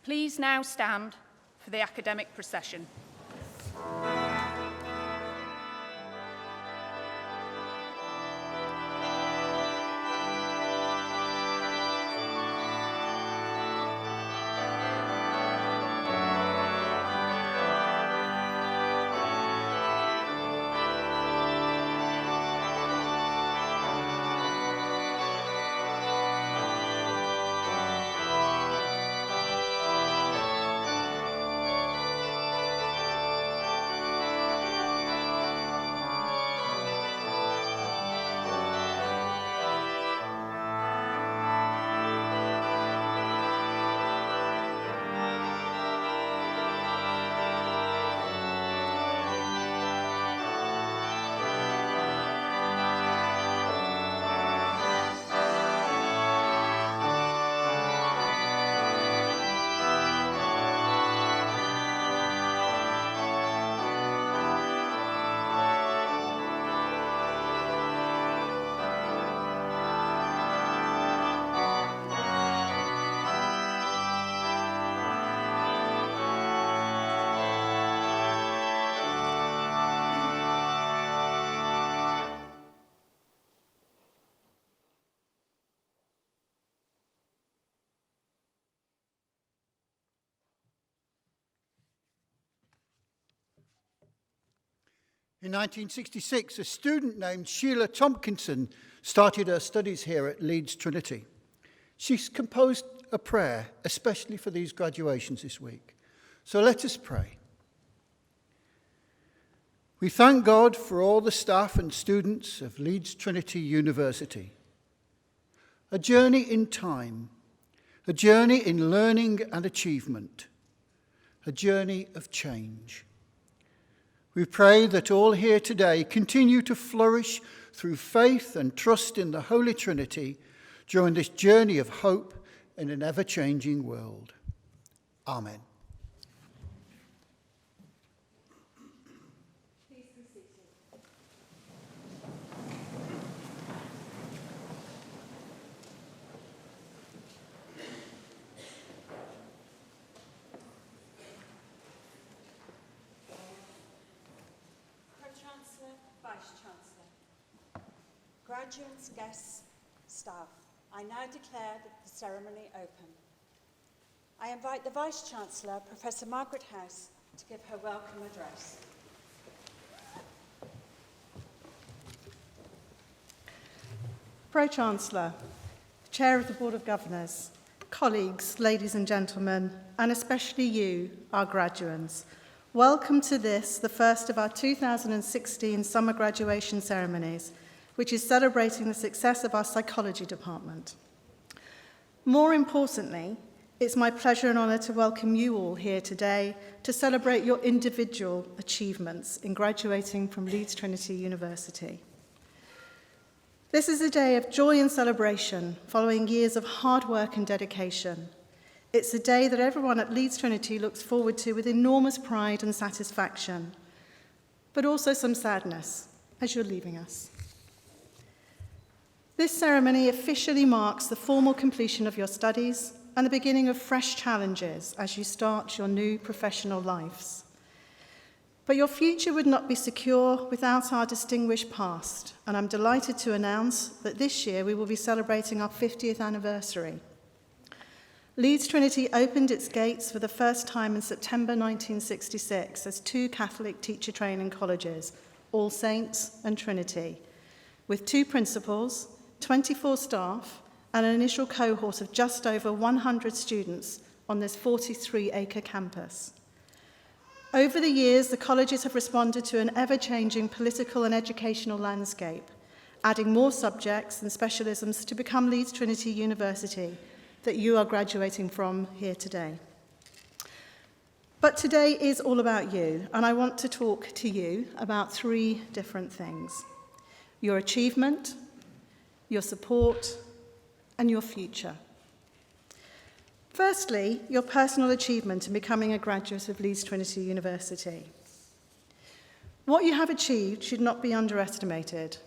Please now stand for the academic procession. In 1966, a student named Sheila Tompkinson started her studies here at Leeds Trinity. She's composed a prayer, especially for these graduations this week. So let us pray. We thank God for all the staff and students of Leeds Trinity University. A journey in time, a journey in learning and achievement, a journey of change. We pray that all here today continue to flourish through faith and trust in the Holy Trinity during this journey of hope in an ever-changing world. Amen. Please be seated. Chancellor, Vice-Chancellor, graduates, guests, staff, I now declare the ceremony open. I invite the Vice-Chancellor, Professor Margaret House, to give her welcome address. Pro-Chancellor, Chair of the Board of Governors, colleagues, ladies and gentlemen, and especially you, our graduates, welcome to this, the first of our 2016 summer graduation ceremonies, which is celebrating the success of our psychology department. More importantly, it's my pleasure and honour to welcome you all here today to celebrate your individual achievements in graduating from Leeds Trinity University. This is a day of joy and celebration following years of hard work and dedication. It's a day that everyone at Leeds Trinity looks forward to with enormous pride and satisfaction, but also some sadness as you're leaving us. This ceremony officially marks the formal completion of your studies and the beginning of fresh challenges as you start your new professional lives. But your future would not be secure without our distinguished past, and I'm delighted to announce that this year we will be celebrating our 50th anniversary. Leeds Trinity opened its gates for the first time in September 1966 as two Catholic teacher training colleges, All Saints and Trinity, with two principals, 24 staff, and an initial cohort of just over 100 students on this 43-acre campus. Over the years, the colleges have responded to an ever-changing political and educational landscape, adding more subjects and specialisms to become Leeds Trinity University that you are graduating from here today. But today is all about you, and I want to talk to you about three different things: your achievement, your support, and your future. Firstly, your personal achievement in becoming a graduate of Leeds Trinity University. What you have achieved should not be underestimated.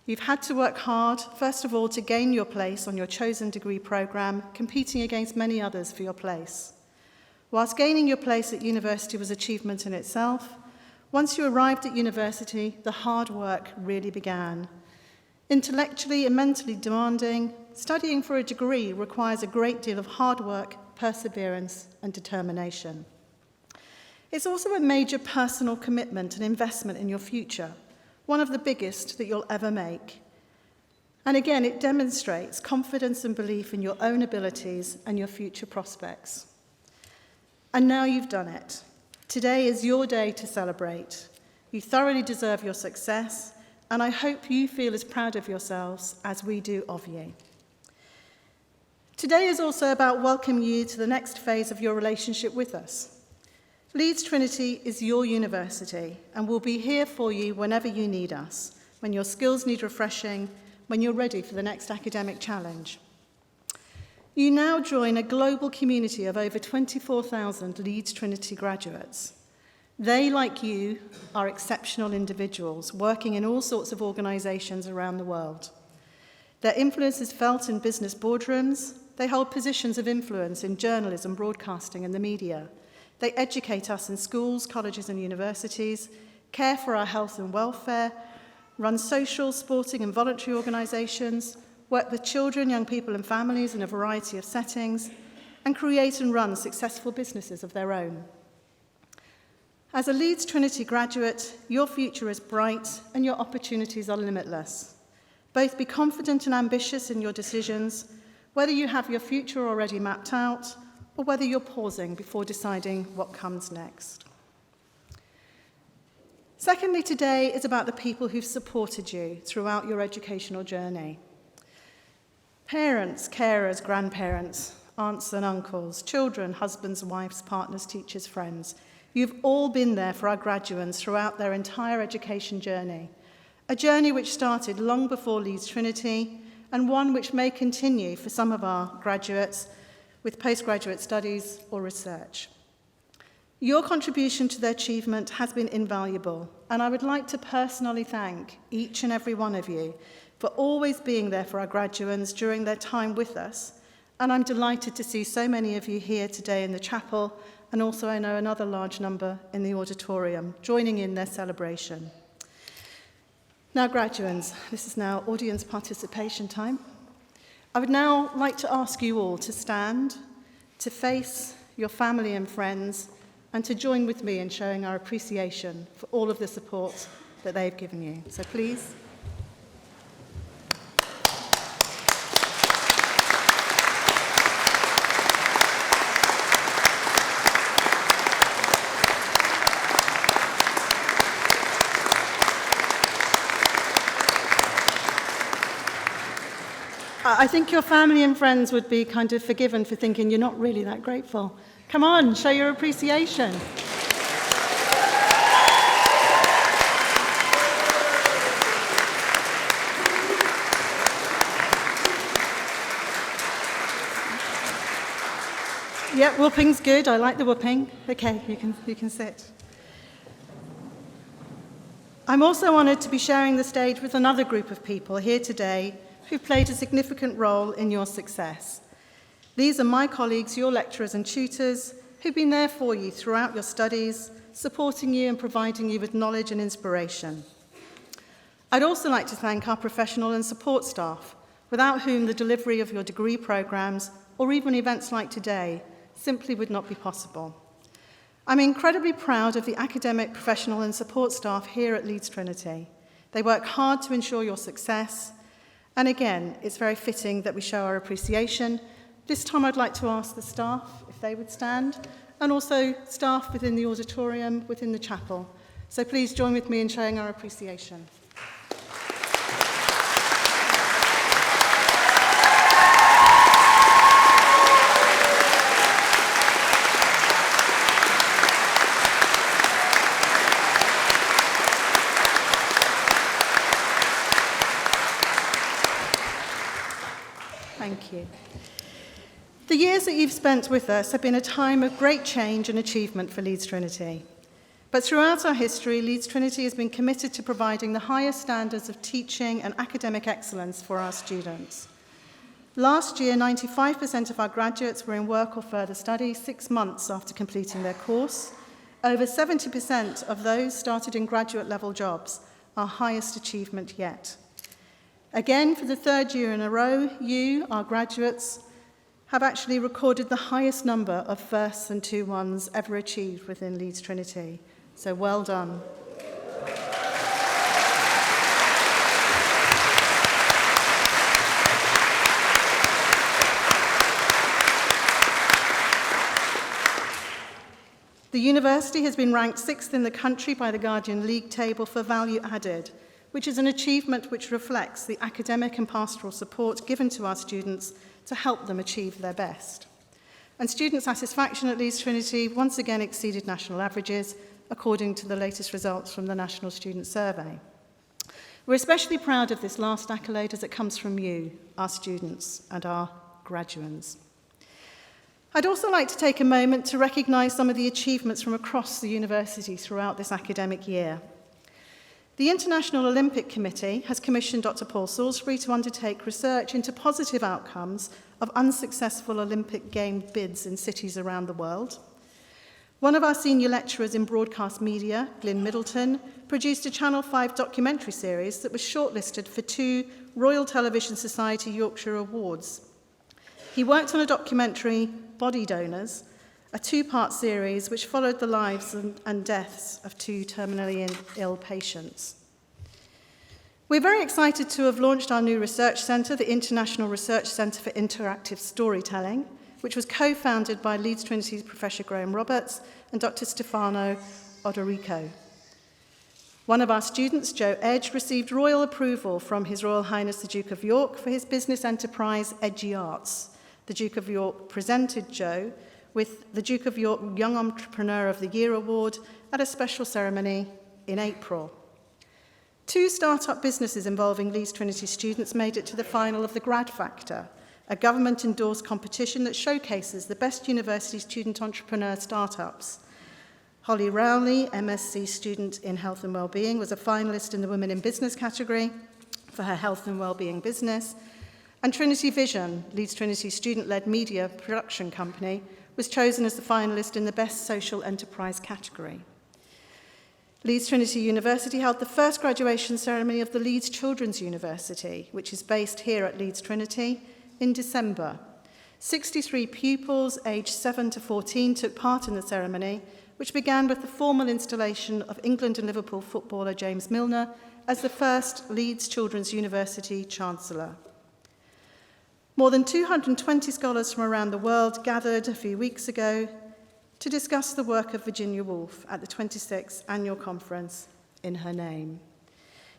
You've had to work hard, first of all, to gain your place on your chosen degree programme, competing against many others for your place. Whilst gaining your place at university was achievement in itself, once you arrived at university, the hard work really began. Intellectually and mentally demanding, studying for a degree requires a great deal of hard work, perseverance, and determination. It's also a major personal commitment and investment in your future, one of the biggest that you'll ever make. And again, it demonstrates confidence and belief in your own abilities and your future prospects. And now you've done it. Today is your day to celebrate. You thoroughly deserve your success, and I hope you feel as proud of yourselves as we do of you. Today is also about welcoming you to the next phase of your relationship with us. Leeds Trinity is your university, and we'll be here for you whenever you need us, when your skills need refreshing, when you're ready for the next academic challenge. You now join a global community of over 24,000 Leeds Trinity graduates. They, like you, are exceptional individuals working in all sorts of organisations around the world. Their influence is felt in business boardrooms. They hold positions of influence in journalism, broadcasting and the media. They educate us in schools, colleges and universities, care for our health and welfare, run social, sporting and voluntary organisations, work with children, young people and families in a variety of settings, and create and run successful businesses of their own. As a Leeds Trinity graduate, your future is bright and your opportunities are limitless. Both be confident and ambitious in your decisions, whether you have your future already mapped out or whether you're pausing before deciding what comes next. Secondly, today is about the people who've supported you throughout your educational journey. Parents, carers, grandparents, aunts and uncles, children, husbands, wives, partners, teachers, friends. You've all been there for our graduates throughout their entire education journey, a journey which started long before Leeds Trinity and one which may continue for some of our graduates with postgraduate studies or research. Your contribution to their achievement has been invaluable, and I would like to personally thank each and every one of you for always being there for our graduates during their time with us, and I'm delighted to see so many of you here today in the chapel, and also I know another large number in the auditorium joining in their celebration. Now, graduates, this is now audience participation time. I would now like to ask you all to stand, to face your family and friends, and to join with me in showing our appreciation for all of the support that they've given you. So please. I think your family and friends would be kind of forgiven for thinking you're not really that grateful. Come on, show your appreciation. Yeah, whooping's good. I like the whooping. Okay, you can sit. I'm also honoured to be sharing the stage with another group of people here today who played a significant role in your success. These are my colleagues, your lecturers and tutors, who've been there for you throughout your studies, supporting you and providing you with knowledge and inspiration. I'd also like to thank our professional and support staff, without whom the delivery of your degree programmes, or even events like today, simply would not be possible. I'm incredibly proud of the academic, professional and support staff here at Leeds Trinity. They work hard to ensure your success, and again, it's very fitting that we show our appreciation. This time I'd like to ask the staff if they would stand, and also staff within the auditorium, within the chapel. So please join with me in showing our appreciation. Thank you. The years that you've spent with us have been a time of great change and achievement for Leeds Trinity. But throughout our history, Leeds Trinity has been committed to providing the highest standards of teaching and academic excellence for our students. Last year, 95% of our graduates were in work or further study 6 months after completing their course. Over 70% of those started in graduate-level jobs, our highest achievement yet. Again, for the third year in a row, you, our graduates, have actually recorded the highest number of firsts and 2-1s ever achieved within Leeds Trinity. So well done. The university has been ranked 6th in the country by the Guardian League table for value added, which is an achievement which reflects the academic and pastoral support given to our students to help them achieve their best. And student satisfaction at Leeds Trinity once again exceeded national averages, according to the latest results from the National Student Survey. We're especially proud of this last accolade as it comes from you, our students and our graduands. I'd also like to take a moment to recognise some of the achievements from across the university throughout this academic year. The International Olympic Committee has commissioned Dr. Paul Salisbury to undertake research into positive outcomes of unsuccessful Olympic Game bids in cities around the world. One of our senior lecturers in broadcast media, Glyn Middleton, produced a Channel 5 documentary series that was shortlisted for 2 Royal Television Society Yorkshire Awards. He worked on a documentary, Body Donors, a 2-part series which followed the lives and deaths of 2 terminally ill patients. We're very excited to have launched our new research centre, the International Research Centre for Interactive Storytelling, which was co-founded by Leeds Trinity's Professor Graham Roberts and Dr. Stefano Odorico. One of our students, Joe Edge, received royal approval from His Royal Highness the Duke of York for his business enterprise, Edgy Arts. The Duke of York presented Joe with the Duke of York Young Entrepreneur of the Year Award at a special ceremony in April. 2 start-up businesses involving Leeds Trinity students made it to the final of the Grad Factor, a government-endorsed competition that showcases the best university student entrepreneur startups. Holly Rowley, MSc student in Health and Wellbeing, was a finalist in the Women in Business category for her Health and Wellbeing business. And Trinity Vision, Leeds Trinity student-led media production company, was chosen as the finalist in the Best Social Enterprise category. Leeds Trinity University held the first graduation ceremony of the Leeds Children's University, which is based here at Leeds Trinity, in December. 63 pupils aged 7 to 14 took part in the ceremony, which began with the formal installation of England and Liverpool footballer James Milner as the first Leeds Children's University Chancellor. More than 220 scholars from around the world gathered a few weeks ago to discuss the work of Virginia Woolf at the 26th Annual Conference in her name.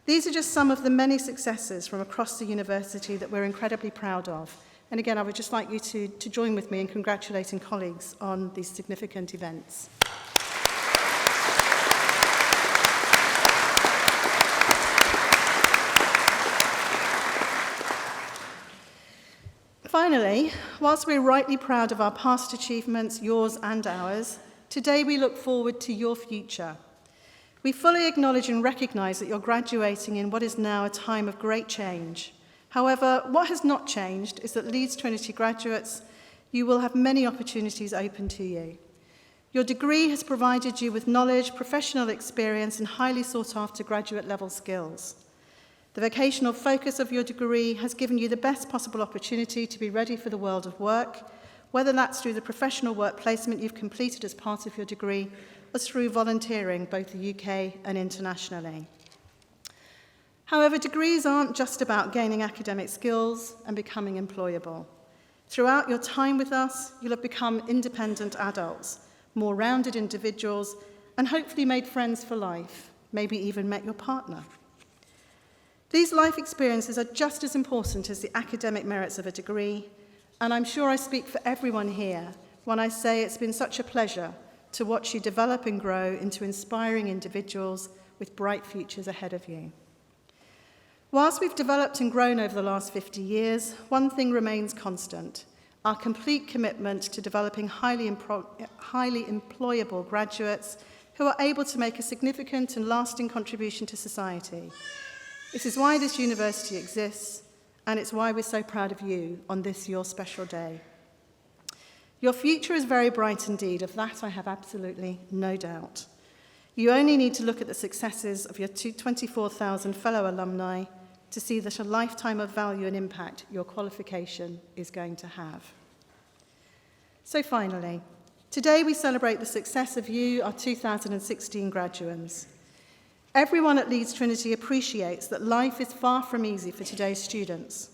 These are just some of the many successes from across the university that we're incredibly proud of. And again, I would just like you to join with me in congratulating colleagues on these significant events. Finally, whilst we're rightly proud of our past achievements, yours and ours, today we look forward to your future. We fully acknowledge and recognise that you're graduating in what is now a time of great change. However, what has not changed is that Leeds Trinity graduates, you will have many opportunities open to you. Your degree has provided you with knowledge, professional experience, and highly sought-after graduate-level skills. The vocational focus of your degree has given you the best possible opportunity to be ready for the world of work, whether that's through the professional work placement you've completed as part of your degree or through volunteering both the UK and internationally. However, degrees aren't just about gaining academic skills and becoming employable. Throughout your time with us, you'll have become independent adults, more rounded individuals, and hopefully made friends for life, maybe even met your partner. These life experiences are just as important as the academic merits of a degree, and I'm sure I speak for everyone here when I say it's been such a pleasure to watch you develop and grow into inspiring individuals with bright futures ahead of you. Whilst we've developed and grown over the last 50 years, one thing remains constant: our complete commitment to developing highly employable graduates who are able to make a significant and lasting contribution to society. This is why this university exists, and it's why we're so proud of you on this your special day. Your future is very bright indeed, of that I have absolutely no doubt. You only need to look at the successes of your 24,000 fellow alumni to see that a lifetime of value and impact your qualification is going to have. So finally, today we celebrate the success of you, our 2016 graduates. Everyone at Leeds Trinity appreciates that life is far from easy for today's students.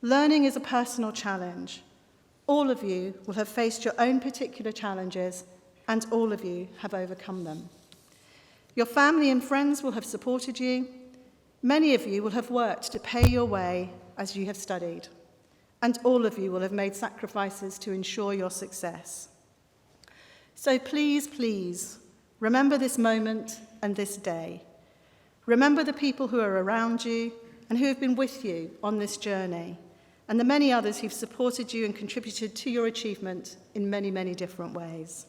Learning is a personal challenge. All of you will have faced your own particular challenges, and all of you have overcome them. Your family and friends will have supported you. Many of you will have worked to pay your way as you have studied, and all of you will have made sacrifices to ensure your success. So please, please, remember this moment and this day. Remember the people who are around you and who have been with you on this journey, and the many others who've supported you and contributed to your achievement in many, many different ways.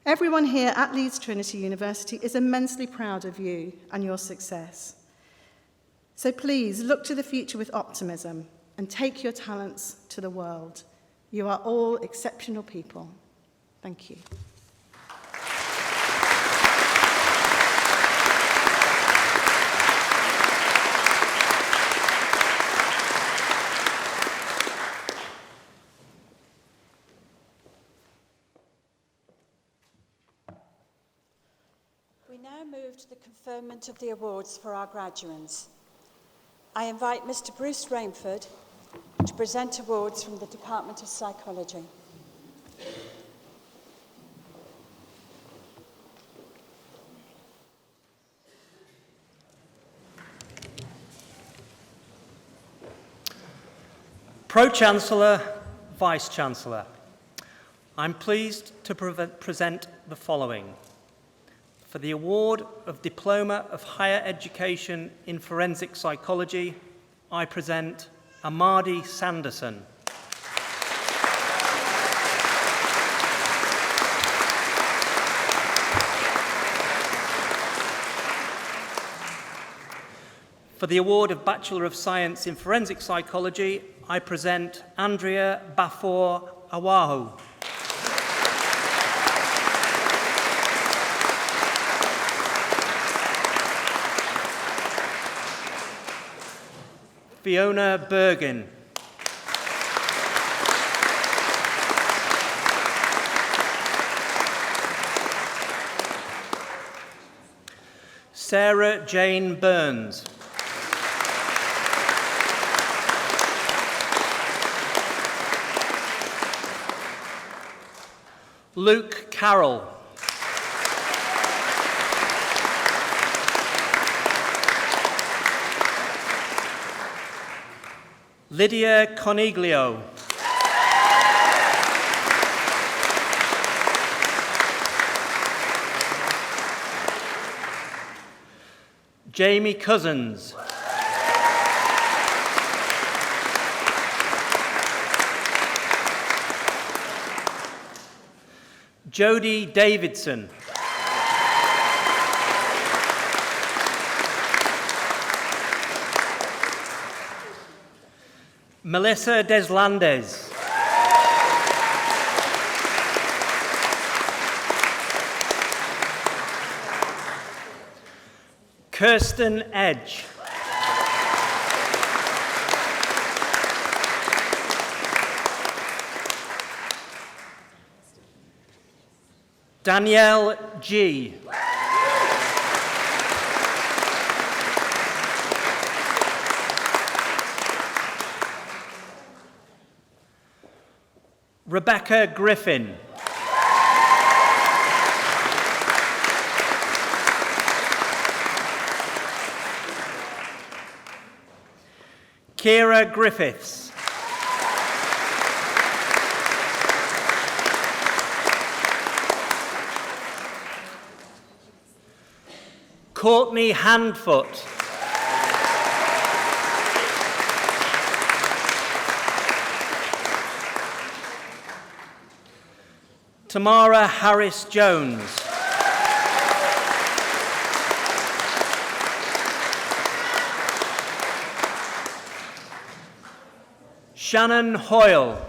Everyone here at Leeds Trinity University is immensely proud of you and your success. So please look to the future with optimism and take your talents to the world. You are all exceptional people. Thank you. We now move to the conferment of the awards for our graduates. I invite Mr. Bruce Rainford to present awards from the Department of Psychology. Pro-Chancellor, Vice-Chancellor, I'm pleased to present the following. For the award of Diploma of Higher Education in Forensic Psychology, I present Amadi Sanderson. For the award of Bachelor of Science in Forensic Psychology, I present Andrea Bafor Awahu. Fiona Bergen. Sarah Jane Burns. Luke Carroll. Lydia Coniglio. Jamie Cousins. Jodie Davidson. Melissa Deslandes. Kirsten Edge. Danielle G. Rebecca Griffin. Kira Griffiths. Courtney Handfoot. Tamara Harris-Jones. Shannon Hoyle.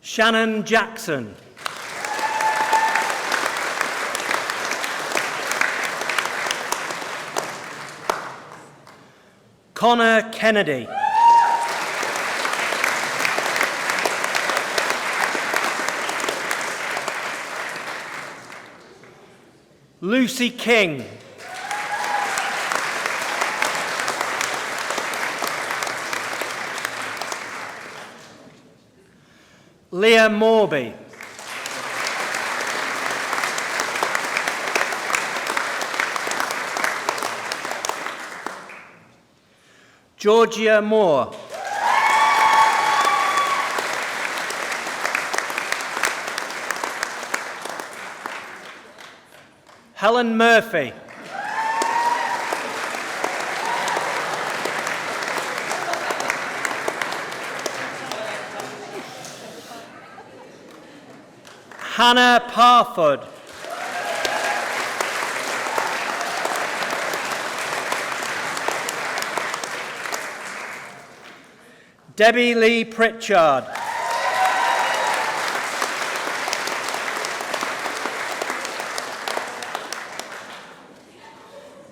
Shannon Jackson. Connor Kennedy. Lucy King. Leah Morby. Georgia Moore. Helen Murphy. Hannah Parford. Debbie Lee Pritchard.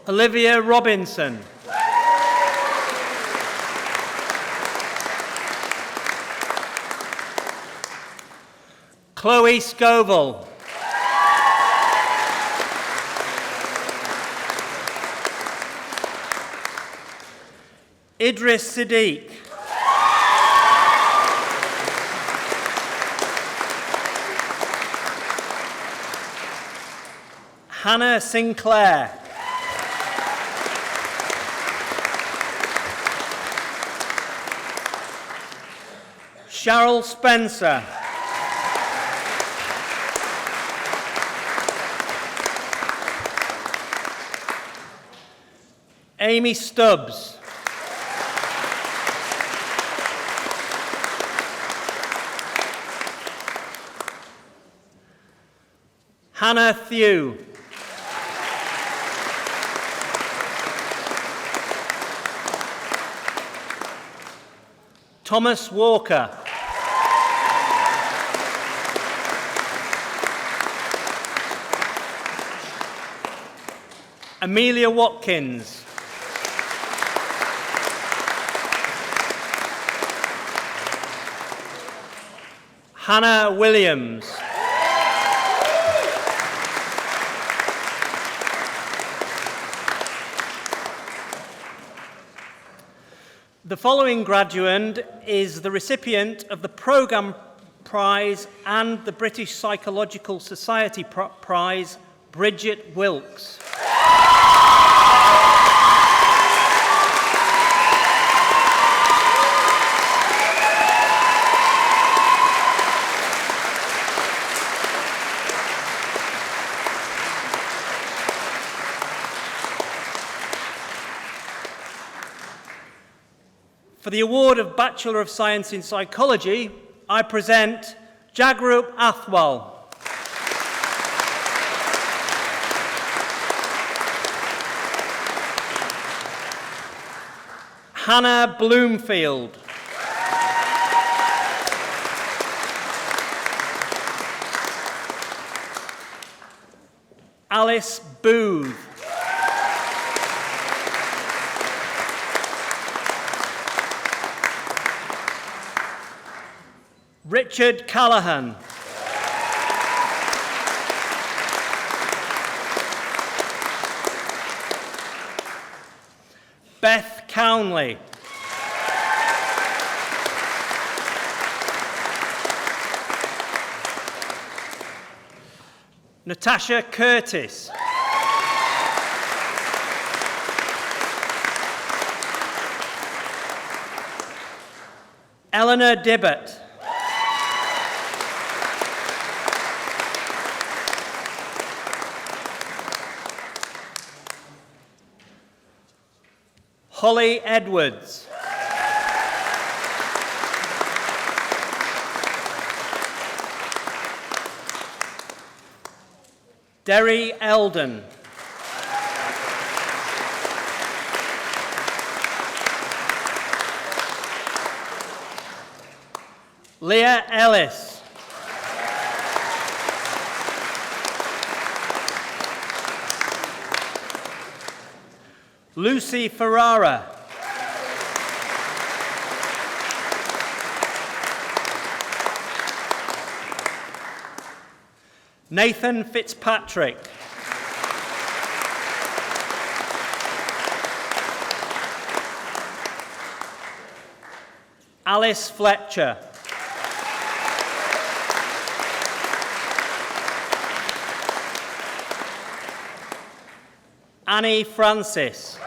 Olivia Robinson. Chloe Scoville. Idris Siddiq. Hannah Sinclair. Cheryl Spencer. Amy Stubbs. Hannah Thew. Thomas Walker. Amelia Watkins. Hannah Williams. The following graduand is the recipient of the Programme Prize and the British Psychological Society Prize, Bridget Wilkes. For the award of Bachelor of Science in Psychology, I present Jagrup Athwal. Hannah Bloomfield. Alice Booth. Richard Callahan. Beth Cownley. Natasha Curtis. Eleanor Dibbett. Holly Edwards. Derry Eldon. Leah Ellis. Lucy Ferrara. Nathan Fitzpatrick. Alice Fletcher. Annie Francis.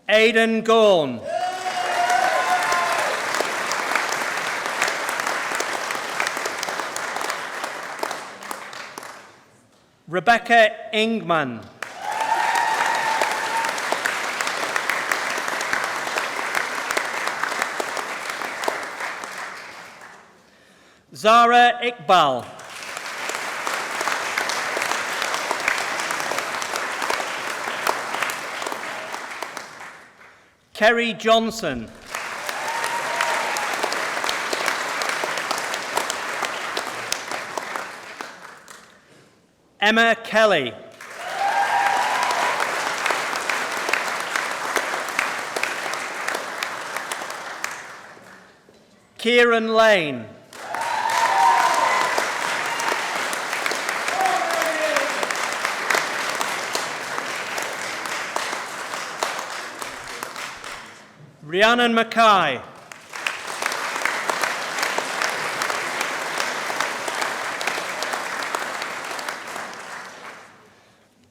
Aidan Gorn. Rebecca Ingman. Zara Iqbal. Kerry Johnson. Emma Kelly. Kieran Lane. Rhiannon Mackay.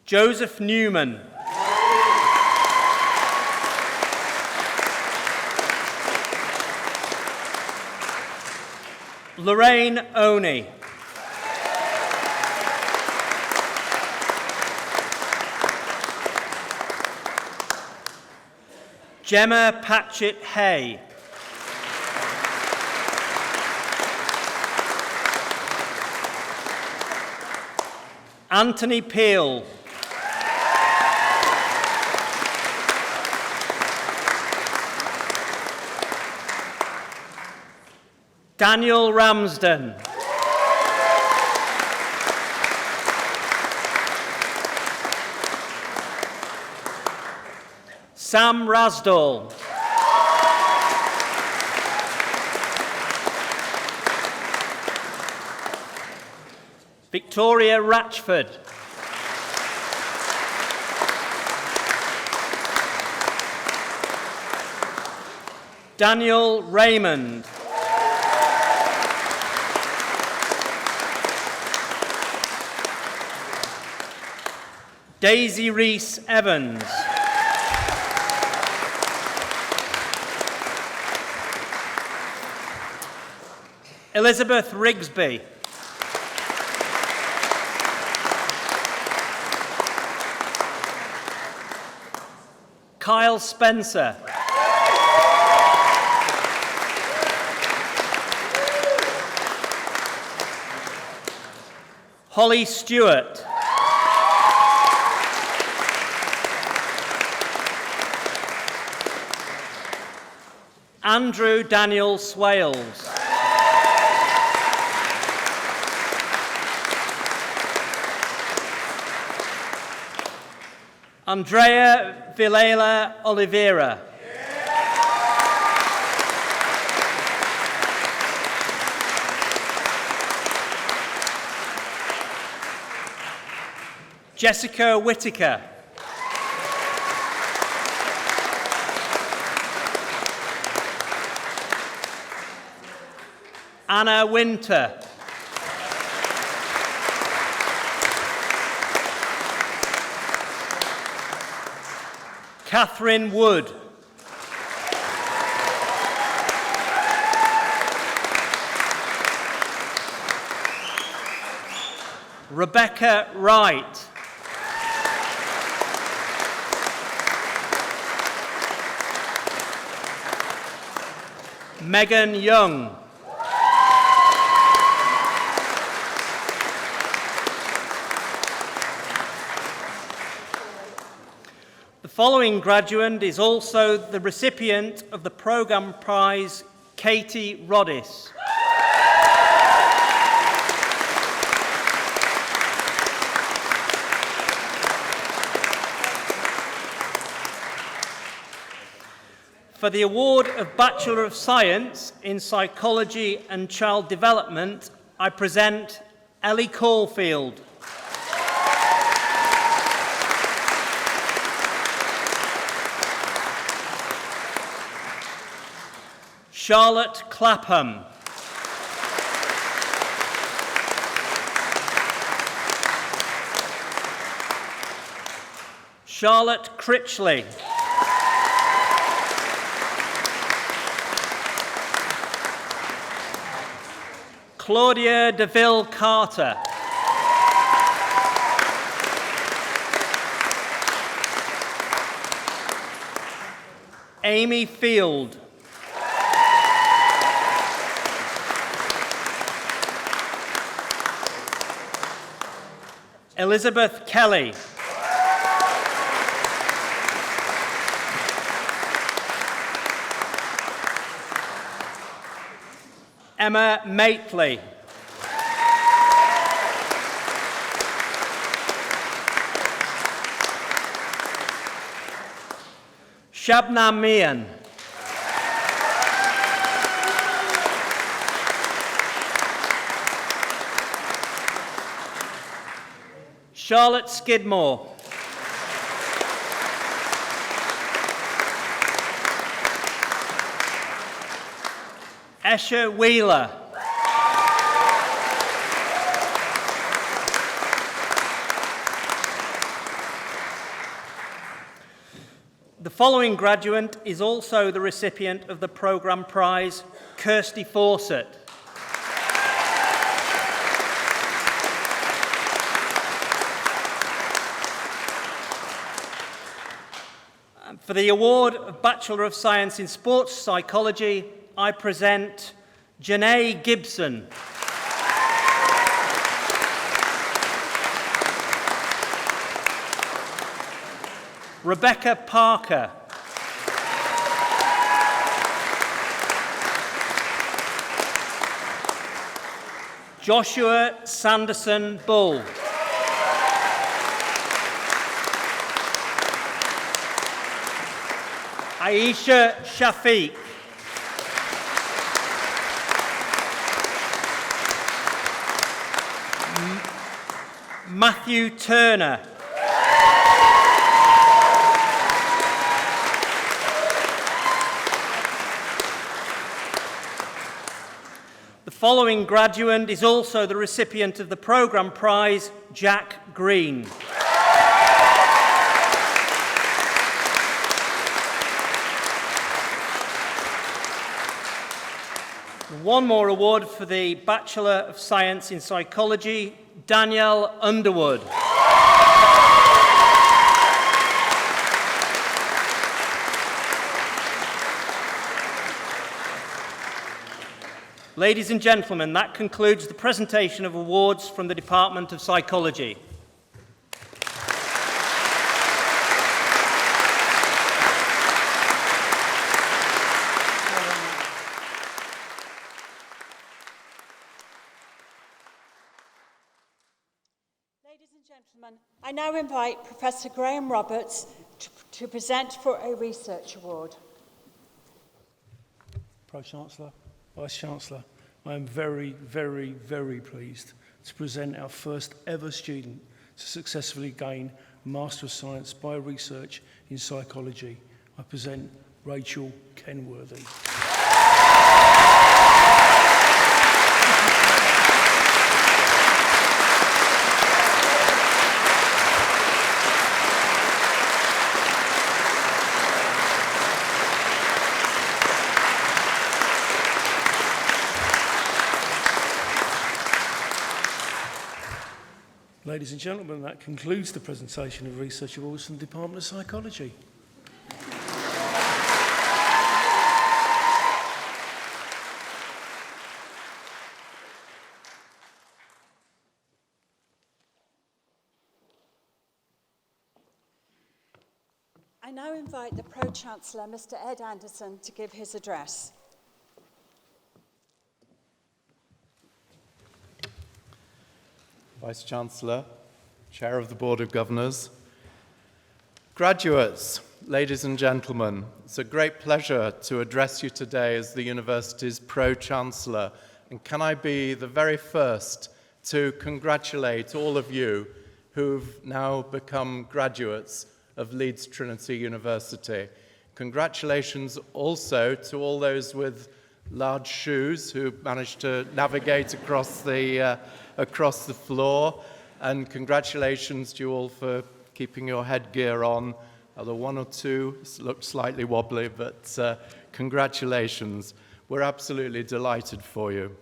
Joseph Newman. Lorraine Oney. Gemma Patchett Hay. Anthony Peel. Daniel Ramsden. Sam Rasdall. Victoria Ratchford. Daniel Raymond. Daisy Rees Evans. Elizabeth Rigsby. Kyle Spencer. Holly Stewart. Andrew Daniel Swales. Andrea Vilela Oliveira. Jessica Whittaker. Anna Winter. Catherine Wood. Rebecca Wright. Megan Young. following graduand is also the recipient of the Programme Prize, Katie Roddis. For the award of Bachelor of Science in Psychology and Child Development, I present Ellie Caulfield. Charlotte Clapham. Charlotte Critchley. Claudia DeVille Carter. Amy Field. Elizabeth Kelly. Emma Maiteley. Shabnam Mian. Charlotte Skidmore. Esha Wheeler. The following graduand is also the recipient of the Programme Prize, Kirsty Fawcett. For the award of Bachelor of Science in Sports Psychology, I present Janae Gibson. Rebecca Parker. Joshua Sanderson Bull. Aisha Shafiq. Matthew Turner. The following graduand is also the recipient of the Programme Prize, Jack Green. One more award for the Bachelor of Science in Psychology, Danielle Underwood. Ladies and gentlemen, that concludes the presentation of awards from the Department of Psychology. Ladies and gentlemen, I now invite Professor Graham Roberts to present for a research award. Pro-Chancellor, Vice-Chancellor, I am very, very, very pleased to present our first ever student to successfully gain Master of Science by Research in Psychology. I present Rachel Kenworthy. Ladies and gentlemen, that concludes the presentation of Research Awards from the Department of Psychology. I now invite the Pro-Chancellor, Mr. Ed Anderson, to give his address. Vice-Chancellor, Chair of the Board of Governors, graduates, ladies and gentlemen, it's a great pleasure to address you today as the university's Pro-Chancellor. And can I be the very first to congratulate all of you who've now become graduates of Leeds Trinity University. Congratulations also to all those with large shoes who managed to navigate across the floor, and congratulations to you all for keeping your headgear on. Although one or two looked slightly wobbly, but congratulations. We're absolutely delighted for you.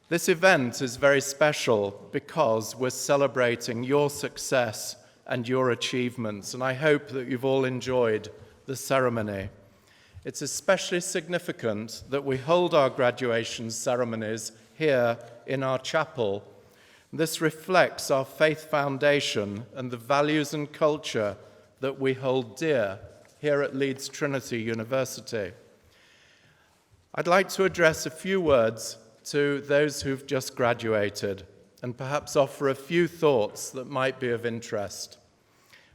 This event is very special because we're celebrating your success and your achievements, and I hope that you've all enjoyed the ceremony. It's especially significant that we hold our graduation ceremonies here in our chapel. This reflects our faith foundation and the values and culture that we hold dear here at Leeds Trinity University. I'd like to address a few words to those who've just graduated and perhaps offer a few thoughts that might be of interest.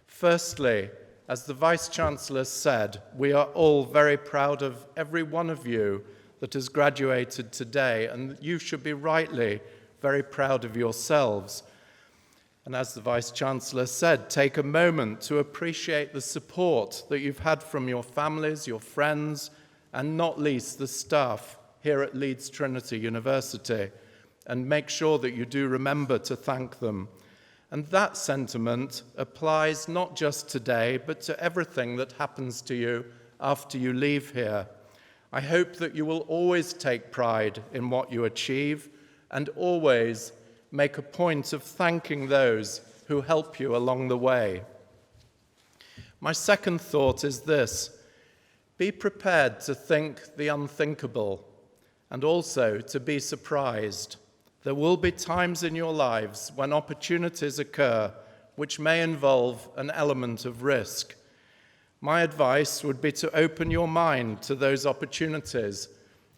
Firstly, as the Vice-Chancellor said, we are all very proud of every one of you that has graduated today, and you should be rightly very proud of yourselves. And as the Vice-Chancellor said, take a moment to appreciate the support that you've had from your families, your friends, and not least the staff here at Leeds Trinity University, and make sure that you do remember to thank them. And that sentiment applies not just today, but to everything that happens to you after you leave here. I hope that you will always take pride in what you achieve and always make a point of thanking those who help you along the way. My second thought is this: be prepared to think the unthinkable and also to be surprised. There will be times in your lives when opportunities occur which may involve an element of risk. My advice would be to open your mind to those opportunities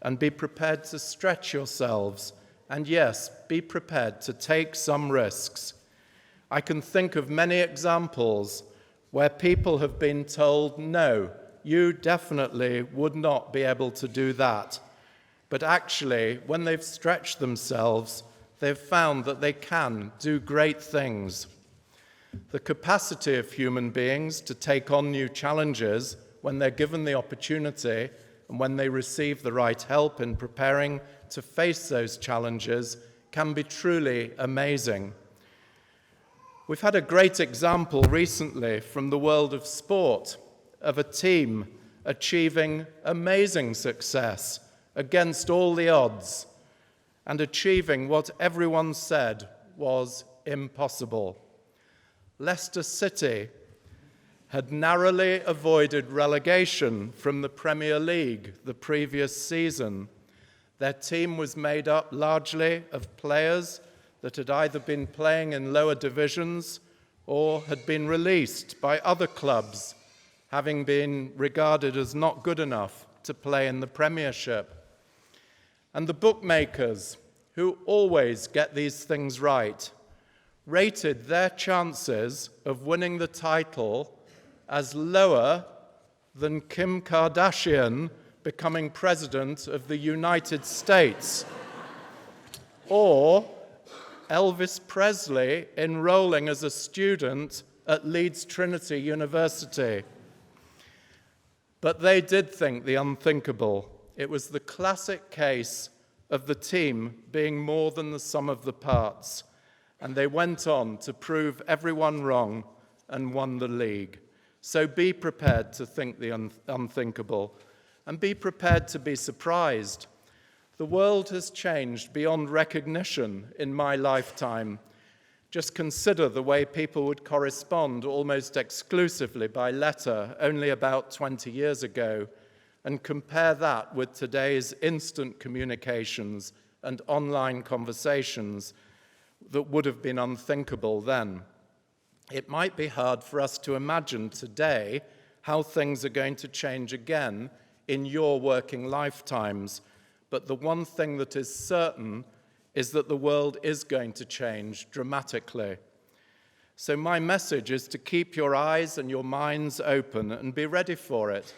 and be prepared to stretch yourselves, and yes, be prepared to take some risks. I can think of many examples where people have been told, no, you definitely would not be able to do that. But actually, when they've stretched themselves, they've found that they can do great things. The capacity of human beings to take on new challenges when they're given the opportunity and when they receive the right help in preparing to face those challenges can be truly amazing. We've had a great example recently from the world of sport of a team achieving amazing success against all the odds and achieving what everyone said was impossible. Leicester City had narrowly avoided relegation from the Premier League the previous season. Their team was made up largely of players that had either been playing in lower divisions or had been released by other clubs, having been regarded as not good enough to play in the Premiership. And the bookmakers, who always get these things right, rated their chances of winning the title as lower than Kim Kardashian becoming president of the United States, or Elvis Presley enrolling as a student at Leeds Trinity University. But they did think the unthinkable. It was the classic case of the team being more than the sum of the parts, and they went on to prove everyone wrong and won the league. So be prepared to think the unthinkable, and be prepared to be surprised. The world has changed beyond recognition in my lifetime. Just consider the way people would correspond almost exclusively by letter only about 20 years ago, and compare that with today's instant communications and online conversations that would have been unthinkable then. It might be hard for us to imagine today how things are going to change again in your working lifetimes. But the one thing that is certain is that the world is going to change dramatically. So my message is to keep your eyes and your minds open and be ready for it.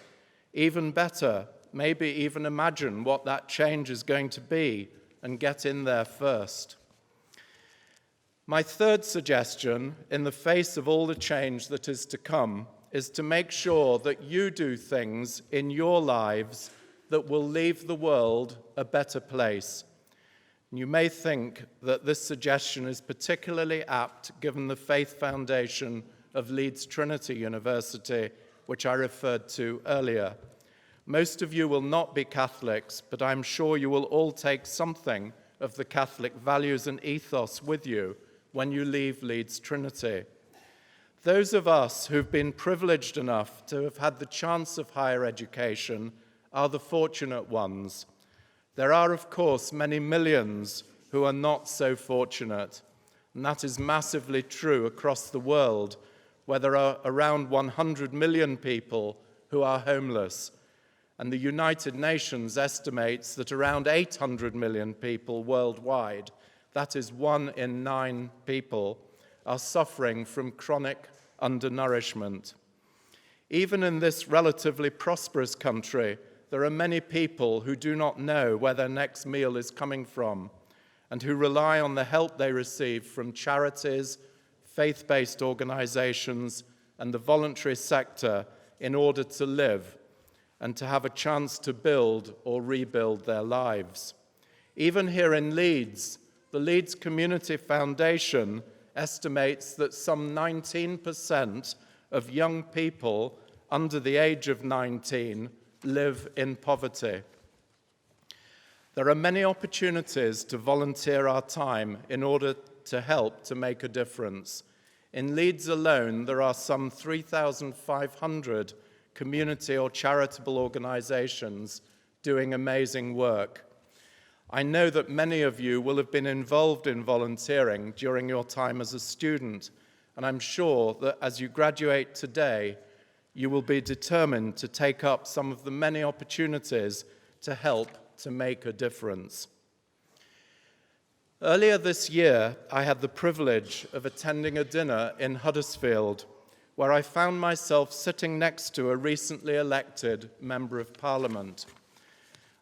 Even better, maybe even imagine what that change is going to be and get in there first. My third suggestion, in the face of all the change that is to come, is to make sure that you do things in your lives that will leave the world a better place. You may think that this suggestion is particularly apt given the faith foundation of Leeds Trinity University, which I referred to earlier. Most of you will not be Catholics, but I'm sure you will all take something of the Catholic values and ethos with you when you leave Leeds Trinity. Those of us who've been privileged enough to have had the chance of higher education are the fortunate ones. There are, of course, many millions who are not so fortunate, and that is massively true across the world, where there are around 100 million people who are homeless, and the United Nations estimates that around 800 million people worldwide, that is 1 in 9 people, are suffering from chronic undernourishment. Even in this relatively prosperous country, there are many people who do not know where their next meal is coming from and who rely on the help they receive from charities, faith-based organizations, and the voluntary sector in order to live and to have a chance to build or rebuild their lives. Even here in Leeds, the Leeds Community Foundation estimates that some 19% of young people under the age of 19 live in poverty. There are many opportunities to volunteer our time in order to help to make a difference. In Leeds alone, there are some 3,500 community or charitable organizations doing amazing work. I know that many of you will have been involved in volunteering during your time as a student, and I'm sure that as you graduate today, you will be determined to take up some of the many opportunities to help to make a difference. Earlier this year, I had the privilege of attending a dinner in Huddersfield, where I found myself sitting next to a recently elected Member of Parliament.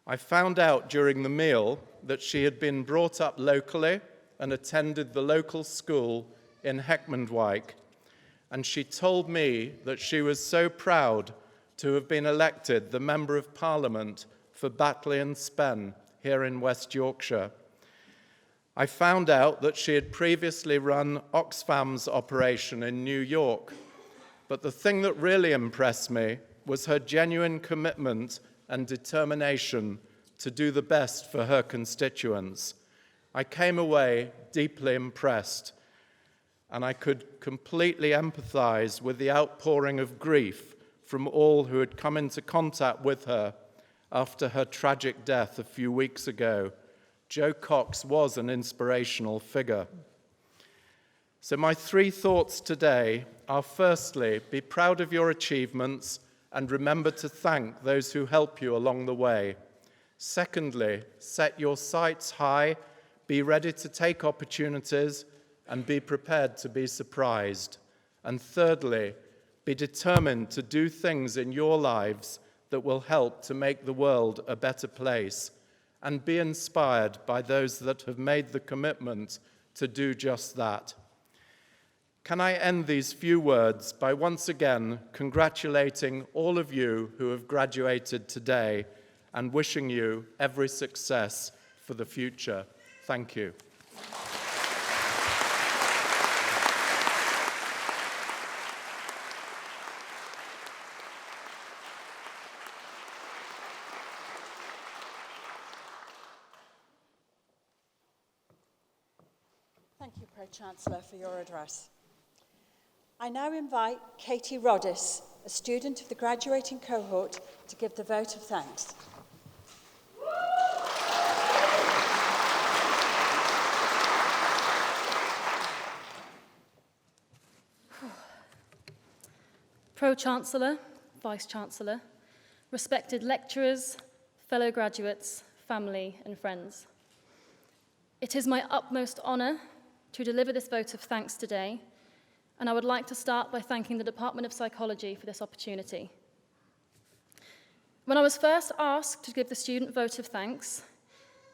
I found out during the meal that she had been brought up locally and attended the local school in Heckmondwike, and she told me that she was so proud to have been elected the Member of Parliament for Batley and Spen here in West Yorkshire. I found out that she had previously run Oxfam's operation in New York, but the thing that really impressed me was her genuine commitment and determination to do the best for her constituents. I came away deeply impressed, and I could completely empathize with the outpouring of grief from all who had come into contact with her after her tragic death a few weeks ago. Jo Cox was an inspirational figure. So my 3 thoughts today are: firstly, be proud of your achievements and remember to thank those who help you along the way. Secondly, set your sights high, be ready to take opportunities, and be prepared to be surprised. And thirdly, be determined to do things in your lives that will help to make the world a better place, and be inspired by those that have made the commitment to do just that. Can I end these few words by once again congratulating all of you who have graduated today and wishing you every success for the future. Thank you. Thank you, Pro-Chancellor, for your address. I now invite Katie Roddis, a student of the graduating cohort, to give the vote of thanks. Pro-Chancellor, Vice-Chancellor, respected lecturers, fellow graduates, family and friends. It is my utmost honour to deliver this vote of thanks today, and I would like to start by thanking the Department of Psychology for this opportunity. When I was first asked to give the student vote of thanks,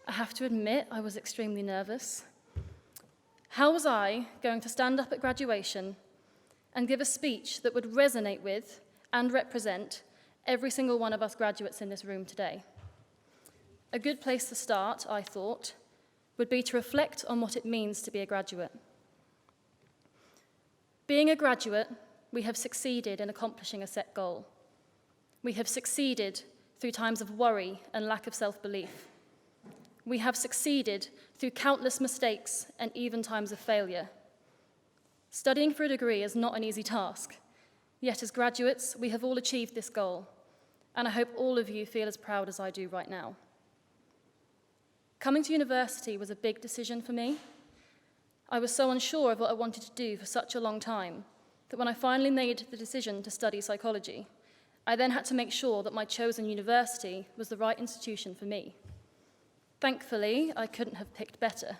I have to admit I was extremely nervous. How was I going to stand up at graduation and give a speech that would resonate with and represent every single one of us graduates in this room today? A good place to start, I thought, would be to reflect on what it means to be a graduate. Being a graduate, we have succeeded in accomplishing a set goal. We have succeeded through times of worry and lack of self-belief. We have succeeded through countless mistakes and even times of failure. Studying for a degree is not an easy task, yet as graduates, we have all achieved this goal, and I hope all of you feel as proud as I do right now. Coming to university was a big decision for me. I was so unsure of what I wanted to do for such a long time that when I finally made the decision to study psychology, I then had to make sure that my chosen university was the right institution for me. Thankfully, I couldn't have picked better.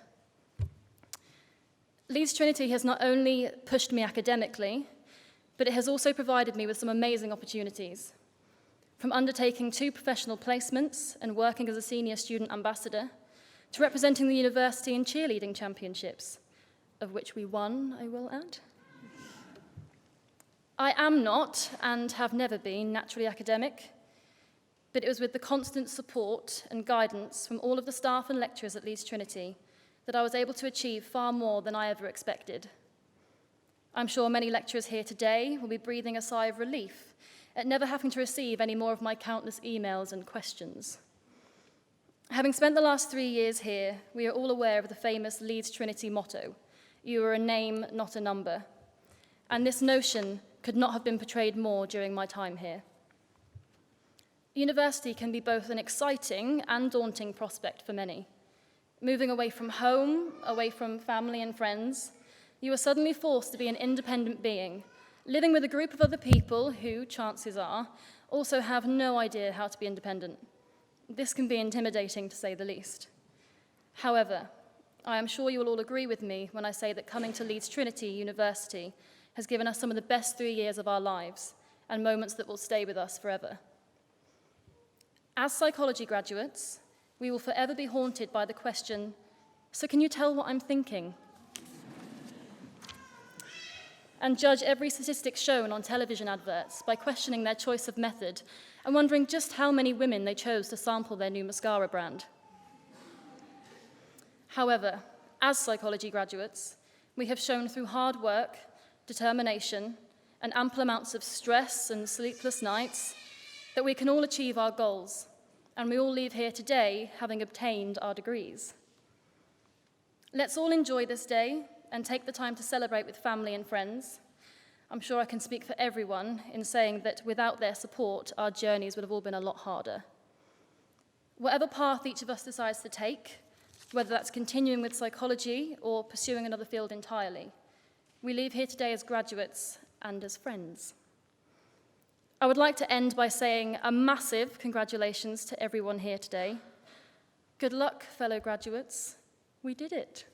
Leeds Trinity has not only pushed me academically, but it has also provided me with some amazing opportunities. From undertaking 2 professional placements and working as a senior student ambassador, to representing the university in cheerleading championships, of which we won, I will add. I am not, and have never been, naturally academic, but it was with the constant support and guidance from all of the staff and lecturers at Leeds Trinity that I was able to achieve far more than I ever expected. I'm sure many lecturers here today will be breathing a sigh of relief at never having to receive any more of my countless emails and questions. Having spent the last 3 years here, we are all aware of the famous Leeds Trinity motto, "You are a name, not a number." And this notion could not have been portrayed more during my time here. University can be both an exciting and daunting prospect for many. Moving away from home, away from family and friends, you are suddenly forced to be an independent being, living with a group of other people who, chances are, also have no idea how to be independent. This can be intimidating, to say the least. However, I am sure you will all agree with me when I say that coming to Leeds Trinity University has given us some of the best 3 years of our lives and moments that will stay with us forever. As psychology graduates, we will forever be haunted by the question, so can you tell what I'm thinking? And judge every statistic shown on television adverts by questioning their choice of method and wondering just how many women they chose to sample their new mascara brand. However, as psychology graduates, we have shown through hard work, determination, and ample amounts of stress and sleepless nights that we can all achieve our goals, and we all leave here today having obtained our degrees. Let's all enjoy this day and take the time to celebrate with family and friends. I'm sure I can speak for everyone in saying that without their support, our journeys would have all been a lot harder. Whatever path each of us decides to take, whether that's continuing with psychology or pursuing another field entirely, we leave here today as graduates and as friends. I would like to end by saying a massive congratulations to everyone here today. Good luck, fellow graduates. We did it.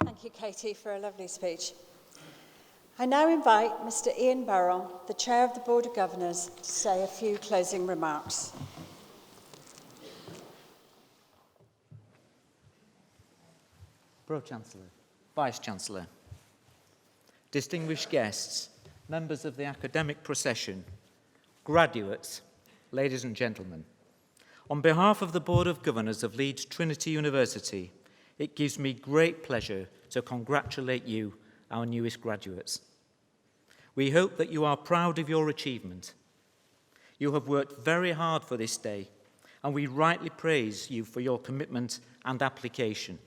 Thank you, Katie, for a lovely speech. I now invite Mr. Ian Barron, the Chair of the Board of Governors, to say a few closing remarks. Pro-Chancellor, Vice-Chancellor, distinguished guests, members of the academic procession, graduates, ladies and gentlemen, on behalf of the Board of Governors of Leeds Trinity University, it gives me great pleasure to congratulate you, our newest graduates. We hope that you are proud of your achievement. You have worked very hard for this day, and we rightly praise you for your commitment and application.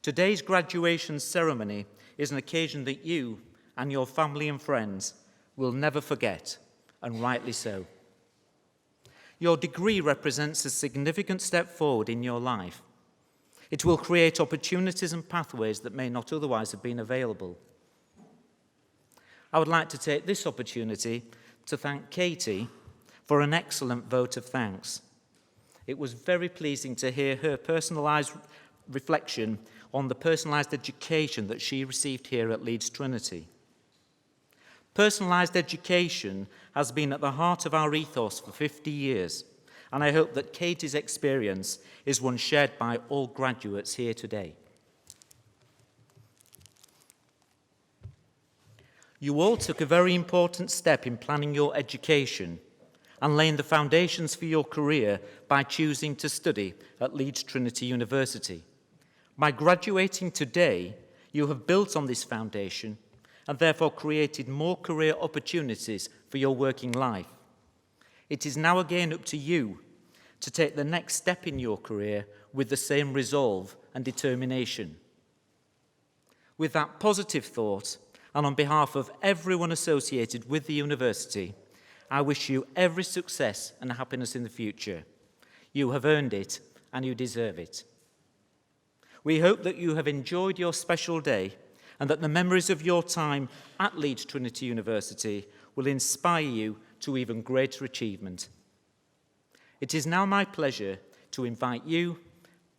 Today's graduation ceremony is an occasion that you and your family and friends will never forget, and rightly so. Your degree represents a significant step forward in your life. It will create opportunities and pathways that may not otherwise have been available. I would like to take this opportunity to thank Katie for an excellent vote of thanks. It was very pleasing to hear her personalised reflection on the personalised education that she received here at Leeds Trinity. Personalised education has been at the heart of our ethos for 50 years, and I hope that Katie's experience is one shared by all graduates here today. You all took a very important step in planning your education and laying the foundations for your career by choosing to study at Leeds Trinity University. By graduating today, you have built on this foundation and therefore created more career opportunities for your working life. It is now again up to you to take the next step in your career with the same resolve and determination. With that positive thought, and on behalf of everyone associated with the university, I wish you every success and happiness in the future. You have earned it and you deserve it. We hope that you have enjoyed your special day and that the memories of your time at Leeds Trinity University will inspire you to even greater achievement. It is now my pleasure to invite you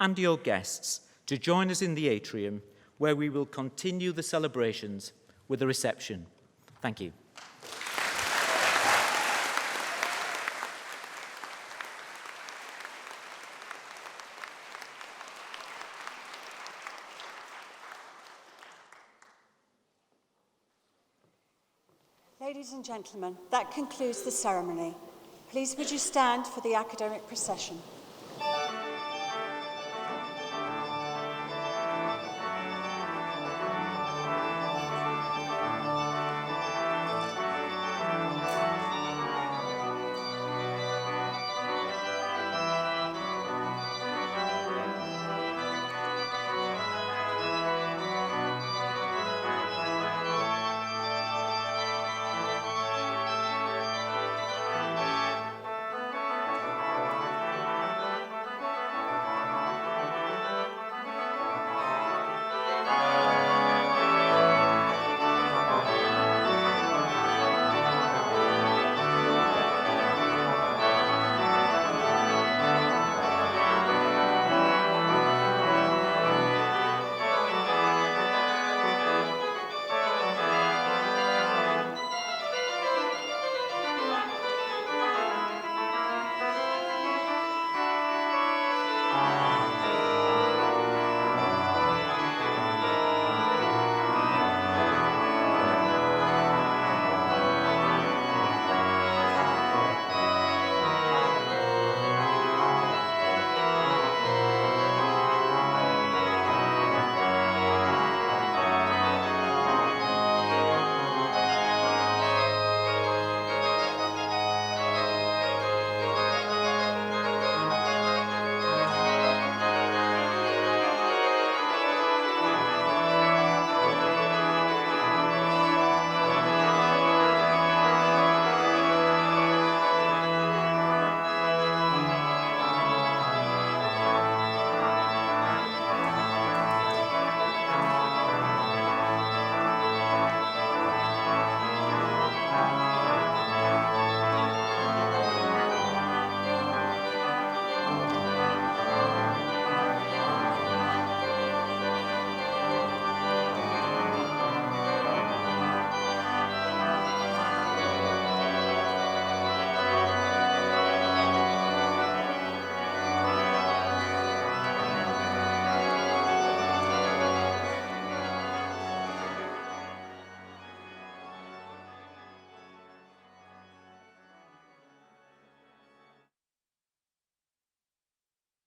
and your guests to join us in the atrium, where we will continue the celebrations with a reception. Thank you. Ladies and gentlemen, that concludes the ceremony. Please would you stand for the academic procession.